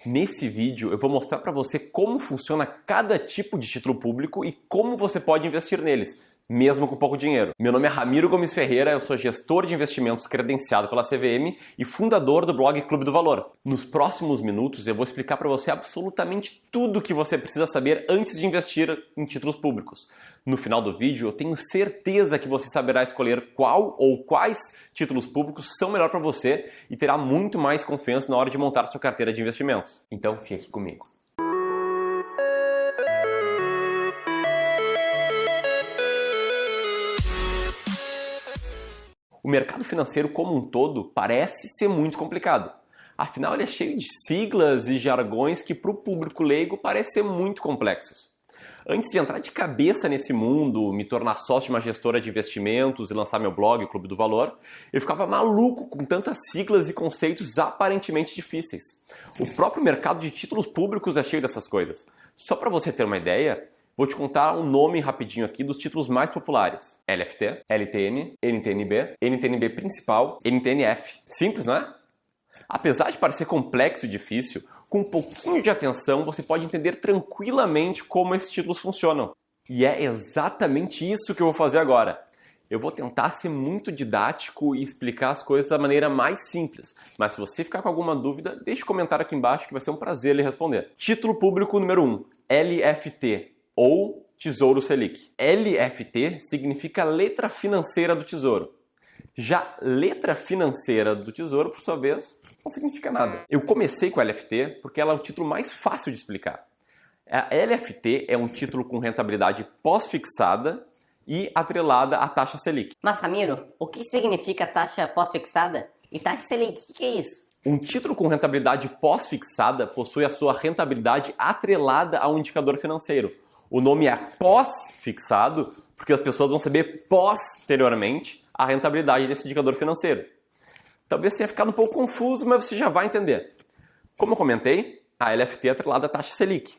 Nesse vídeo eu vou mostrar para você como funciona cada tipo de título público e como você pode investir neles, mesmo com pouco dinheiro. Meu nome é Ramiro Gomes Ferreira, eu sou gestor de investimentos credenciado pela CVM e fundador do blog Clube do Valor. Nos próximos minutos eu vou explicar para você absolutamente tudo o que você precisa saber antes de investir em títulos públicos. No final do vídeo eu tenho certeza que você saberá escolher qual ou quais títulos públicos são melhor para você e terá muito mais confiança na hora de montar sua carteira de investimentos. Então fique comigo. O mercado financeiro como um todo parece ser muito complicado. Afinal, ele é cheio de siglas e jargões que para o público leigo parecem ser muito complexos. Antes de entrar de cabeça nesse mundo, me tornar sócio de uma gestora de investimentos e lançar meu blog, o Clube do Valor, eu ficava maluco com tantas siglas e conceitos aparentemente difíceis. O próprio mercado de títulos públicos é cheio dessas coisas. Só para você ter uma ideia, vou te contar um nome rapidinho aqui dos títulos mais populares. LFT, LTN, NTNB, NTNB Principal, NTNF. Simples, não é? Apesar de parecer complexo e difícil, com um pouquinho de atenção você pode entender tranquilamente como esses títulos funcionam. E é exatamente isso que eu vou fazer agora. Eu vou tentar ser muito didático e explicar as coisas da maneira mais simples. Mas se você ficar com alguma dúvida, deixe um comentário aqui embaixo que vai ser um prazer lhe responder. Título público número 1, LFT. Ou Tesouro Selic. LFT significa letra financeira do Tesouro. Já letra financeira do Tesouro, por sua vez, não significa nada. Eu comecei com a LFT porque ela é o título mais fácil de explicar. A LFT é um título com rentabilidade pós-fixada e atrelada à taxa Selic. Mas, Ramiro, o que significa taxa pós-fixada? E taxa Selic, o que é isso? Um título com rentabilidade pós-fixada possui a sua rentabilidade atrelada a um indicador financeiro. O nome é pós-fixado porque as pessoas vão saber posteriormente a rentabilidade desse indicador financeiro. Talvez tenha ficado um pouco confuso, mas você já vai entender. Como eu comentei, a LFT é atrelada à taxa Selic.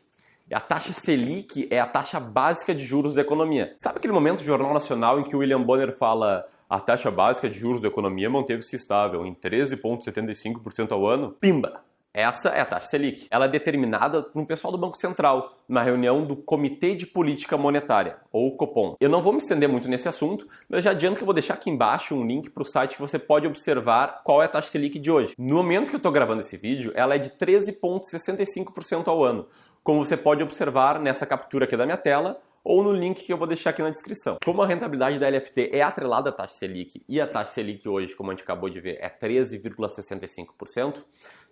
E a taxa Selic é a taxa básica de juros da economia. Sabe aquele momento do Jornal Nacional em que o William Bonner fala a taxa básica de juros da economia manteve-se estável em 13,75% ao ano? Pimba! Essa é a taxa Selic. Ela é determinada por um pessoal do Banco Central, numa reunião do Comitê de Política Monetária, ou Copom. Eu não vou me estender muito nesse assunto, mas já adianto que eu vou deixar aqui embaixo um link para o site que você pode observar qual é a taxa Selic de hoje. No momento que eu estou gravando esse vídeo, ela é de 13,65% ao ano, como você pode observar nessa captura aqui da minha tela, ou no link que eu vou deixar aqui na descrição. Como a rentabilidade da LFT é atrelada à taxa Selic, e a taxa Selic hoje, como a gente acabou de ver, é 13,65%,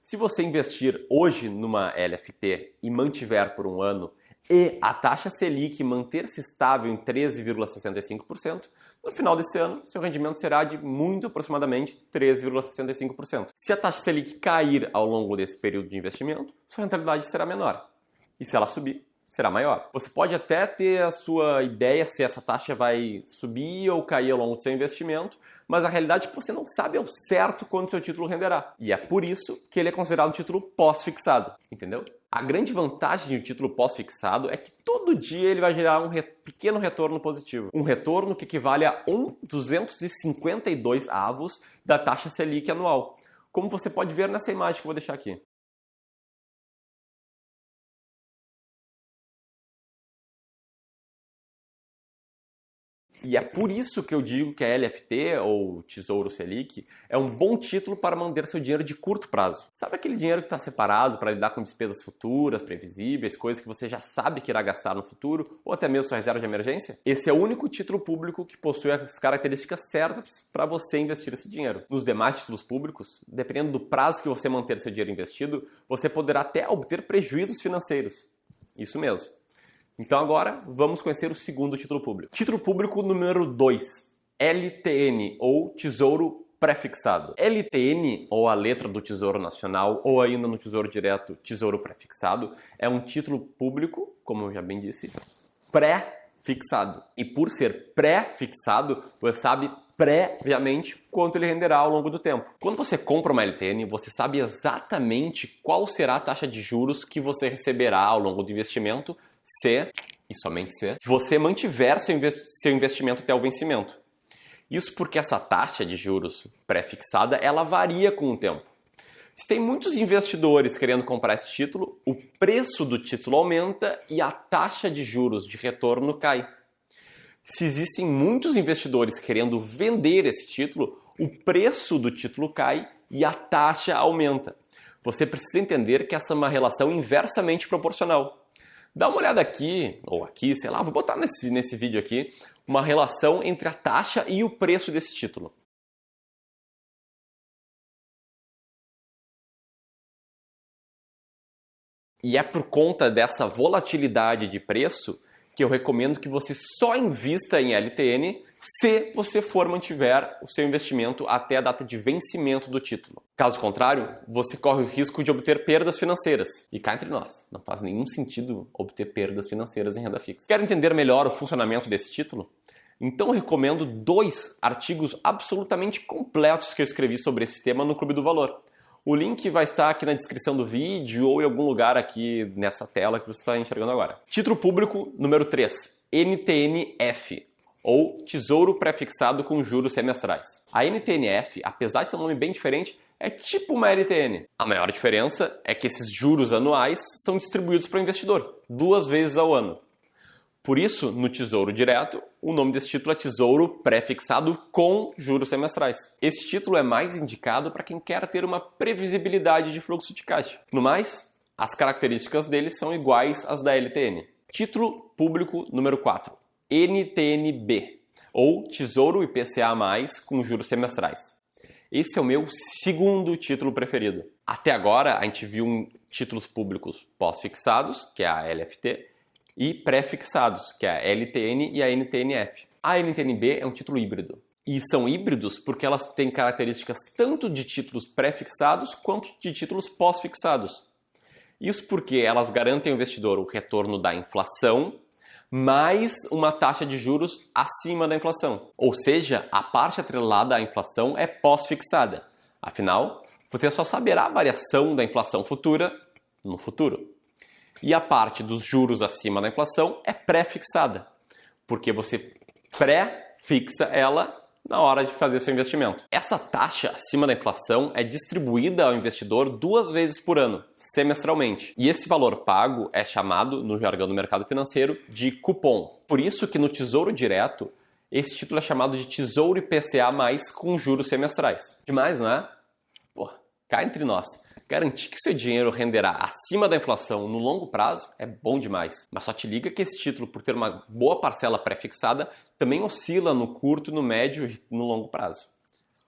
se você investir hoje numa LFT e mantiver por um ano, e a taxa Selic manter-se estável em 13,65%, no final desse ano, seu rendimento será de muito aproximadamente 13,65%. Se a taxa Selic cair ao longo desse período de investimento, sua rentabilidade será menor. E se ela subir, será maior. Você pode até ter a sua ideia se essa taxa vai subir ou cair ao longo do seu investimento, mas a realidade é que você não sabe ao certo quando seu título renderá. E é por isso que ele é considerado um título pós-fixado, entendeu? A grande vantagem de um título pós-fixado é que todo dia ele vai gerar um pequeno retorno positivo. Um retorno que equivale a 252 avos da taxa Selic anual. Como você pode ver nessa imagem que eu vou deixar aqui. E é por isso que eu digo que a LFT, ou Tesouro Selic, é um bom título para manter seu dinheiro de curto prazo. Sabe aquele dinheiro que está separado para lidar com despesas futuras, previsíveis, coisas que você já sabe que irá gastar no futuro, ou até mesmo sua reserva de emergência? Esse é o único título público que possui as características certas para você investir esse dinheiro. Nos demais títulos públicos, dependendo do prazo que você manter seu dinheiro investido, você poderá até obter prejuízos financeiros. Isso mesmo. Então agora vamos conhecer o segundo título público. Título público número 2, LTN, ou Tesouro Pré-Fixado. LTN, ou a letra do Tesouro Nacional, ou ainda no Tesouro Direto, Tesouro Pré-Fixado, é um título público, como eu já bem disse, pré-fixado. E por ser pré-fixado, você sabe previamente quanto ele renderá ao longo do tempo. Quando você compra uma LTN, você sabe exatamente qual será a taxa de juros que você receberá ao longo do investimento se, e somente se, você mantiver seu investimento até o vencimento. Isso porque essa taxa de juros pré-fixada, ela varia com o tempo. Se tem muitos investidores querendo comprar esse título, o preço do título aumenta e a taxa de juros de retorno cai. Se existem muitos investidores querendo vender esse título, o preço do título cai e a taxa aumenta. Você precisa entender que essa é uma relação inversamente proporcional. Dá uma olhada aqui, ou aqui, sei lá, vou botar nesse vídeo aqui, uma relação entre a taxa e o preço desse título. E é por conta dessa volatilidade de preço que eu recomendo que você só invista em LTN se você for mantiver o seu investimento até a data de vencimento do título. Caso contrário, você corre o risco de obter perdas financeiras. E cá entre nós, não faz nenhum sentido obter perdas financeiras em renda fixa. Quer entender melhor o funcionamento desse título? Então eu recomendo 2 artigos absolutamente completos que eu escrevi sobre esse tema no Clube do Valor. O link vai estar aqui na descrição do vídeo ou em algum lugar aqui nessa tela que você está enxergando agora. Título público número 3, NTNF, ou Tesouro Prefixado com Juros Semestrais. A NTNF, apesar de ter um nome bem diferente, é tipo uma LTN. A maior diferença é que esses juros anuais são distribuídos para o investidor, 2 vezes ao ano. Por isso, no Tesouro Direto, o nome desse título é Tesouro Prefixado com Juros Semestrais. Esse título é mais indicado para quem quer ter uma previsibilidade de fluxo de caixa. No mais, as características dele são iguais às da LTN. Título público número 4, NTNB, ou Tesouro IPCA+, com juros semestrais. Esse é o meu segundo título preferido. Até agora, a gente viu títulos públicos pós-fixados, que é a LFT, e pré-fixados, que é a LTN e a NTNF. A NTNB é um título híbrido. E são híbridos porque elas têm características tanto de títulos pré-fixados quanto de títulos pós-fixados. Isso porque elas garantem ao investidor o retorno da inflação mais uma taxa de juros acima da inflação. Ou seja, a parte atrelada à inflação é pós-fixada. Afinal, você só saberá a variação da inflação futura no futuro. E a parte dos juros acima da inflação é pré-fixada, porque você pré-fixa ela na hora de fazer seu investimento. Essa taxa acima da inflação é distribuída ao investidor 2 vezes por ano, semestralmente. E esse valor pago é chamado, no jargão do mercado financeiro, de cupom. Por isso que no Tesouro Direto, esse título é chamado de Tesouro IPCA+, com juros semestrais. Demais, não é? Pô, cá entre nós. Garantir que seu dinheiro renderá acima da inflação no longo prazo é bom demais. Mas só te liga que esse título, por ter uma boa parcela pré-fixada, também oscila no curto, no médio e no longo prazo.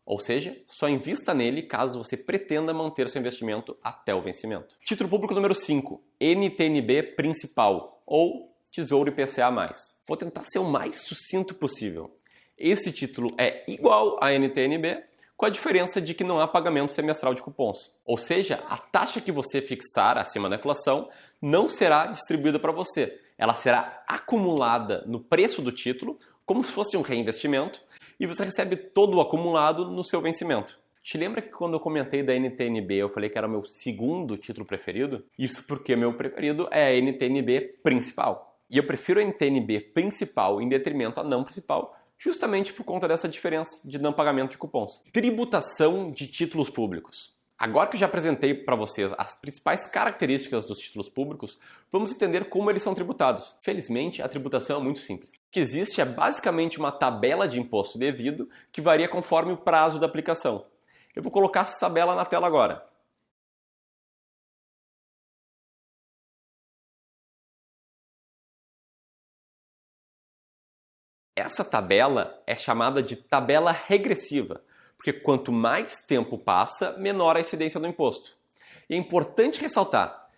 Ou seja, só invista nele caso você pretenda manter seu investimento até o vencimento. Título público número 5, NTNB Principal, ou Tesouro IPCA+. Vou tentar ser o mais sucinto possível. Esse título é igual à NTNB, com a diferença de que não há pagamento semestral de cupons. Ou seja, a taxa que você fixar acima da inflação não será distribuída para você. Ela será acumulada no preço do título, como se fosse um reinvestimento, e você recebe todo o acumulado no seu vencimento. Te lembra que quando eu comentei da NTNB, eu falei que era o meu segundo título preferido? Isso porque o meu preferido é a NTNB Principal. E eu prefiro a NTNB Principal em detrimento à não principal, justamente por conta dessa diferença de não pagamento de cupons. Tributação de títulos públicos. Agora que eu já apresentei para vocês as principais características dos títulos públicos, vamos entender como eles são tributados. Felizmente, a tributação é muito simples. O que existe é basicamente uma tabela de imposto devido que varia conforme o prazo da aplicação. Eu vou colocar essa tabela na tela agora. Essa tabela é chamada de tabela regressiva, porque quanto mais tempo passa, menor a incidência do imposto. E é importante ressaltar,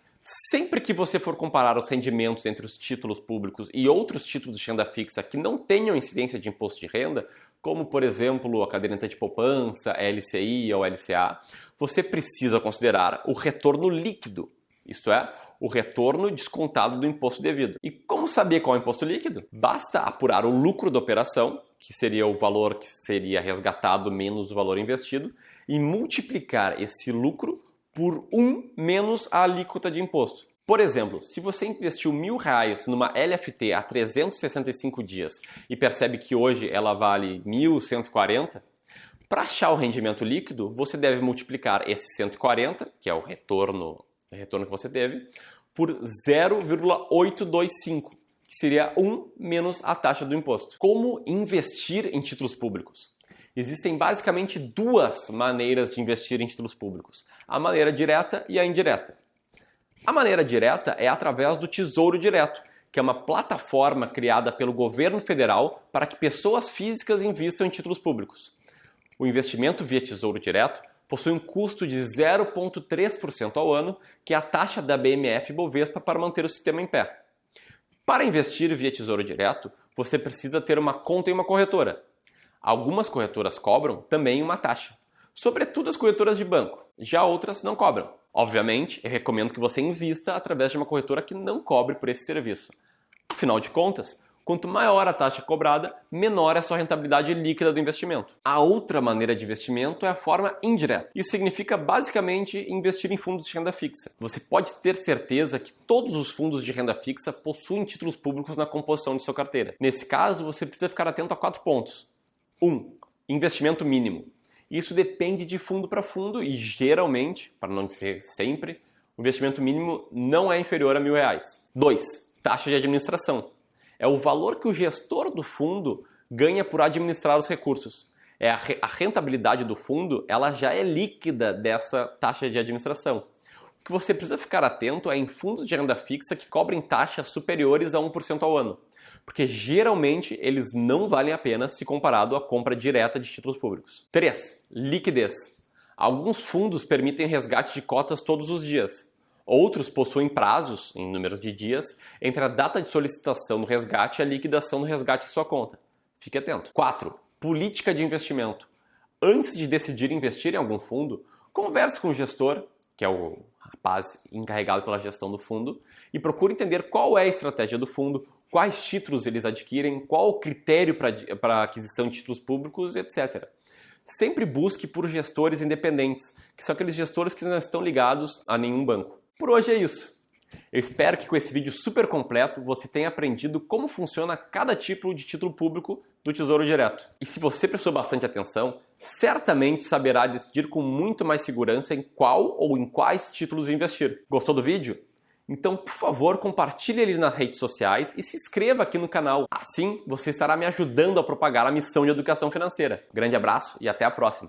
sempre que você for comparar os rendimentos entre os títulos públicos e outros títulos de renda fixa que não tenham incidência de imposto de renda, como por exemplo a caderneta de poupança, a LCI ou LCA, você precisa considerar o retorno líquido, isto é, o retorno descontado do imposto devido. E como saber qual é o imposto líquido? Basta apurar o lucro da operação, que seria o valor que seria resgatado menos o valor investido, e multiplicar esse lucro por 1 menos a alíquota de imposto. Por exemplo, se você investiu R$1.000 numa LFT há 365 dias e percebe que hoje ela vale 1.140, Para achar o rendimento líquido, você deve multiplicar esse 140, que é o retorno que você teve, por 0,825, que seria 1 menos a taxa do imposto. Como investir em títulos públicos? Existem basicamente duas maneiras de investir em títulos públicos: a maneira direta e a indireta. A maneira direta é através do Tesouro Direto, que é uma plataforma criada pelo governo federal para que pessoas físicas invistam em títulos públicos. O investimento via Tesouro Direto possui um custo de 0,3% ao ano, que é a taxa da BMF-Bovespa para manter o sistema em pé. Para investir via Tesouro Direto, você precisa ter uma conta em uma corretora. Algumas corretoras cobram também uma taxa, sobretudo as corretoras de banco. Já outras não cobram. Obviamente, eu recomendo que você invista através de uma corretora que não cobre por esse serviço. Afinal de contas, quanto maior a taxa cobrada, menor é a sua rentabilidade líquida do investimento. A outra maneira de investimento é a forma indireta. Isso significa basicamente investir em fundos de renda fixa. Você pode ter certeza que todos os fundos de renda fixa possuem títulos públicos na composição de sua carteira. Nesse caso, você precisa ficar atento a 4 pontos. 1. Investimento mínimo. Isso depende de fundo para fundo e geralmente, para não dizer sempre, o investimento mínimo não é inferior a R$1.000. 2. Taxa de administração. É o valor que o gestor do fundo ganha por administrar os recursos. A rentabilidade do fundo ela já é líquida dessa taxa de administração. O que você precisa ficar atento é em fundos de renda fixa que cobrem taxas superiores a 1% ao ano, porque geralmente eles não valem a pena se comparado à compra direta de títulos públicos. 3. Liquidez. Alguns fundos permitem resgate de cotas todos os dias. Outros possuem prazos, em números de dias, entre a data de solicitação do resgate e a liquidação do resgate em sua conta. Fique atento. 4. Política de investimento. Antes de decidir investir em algum fundo, converse com o gestor, que é o rapaz encarregado pela gestão do fundo, e procure entender qual é a estratégia do fundo, quais títulos eles adquirem, qual o critério para aquisição de títulos públicos, etc. Sempre busque por gestores independentes, que são aqueles gestores que não estão ligados a nenhum banco. Por hoje é isso. Eu espero que com esse vídeo super completo você tenha aprendido como funciona cada tipo de título público do Tesouro Direto. E se você prestou bastante atenção, certamente saberá decidir com muito mais segurança em qual ou em quais títulos investir. Gostou do vídeo? Então, por favor, compartilhe ele nas redes sociais e se inscreva aqui no canal. Assim, você estará me ajudando a propagar a missão de educação financeira. Grande abraço e até a próxima!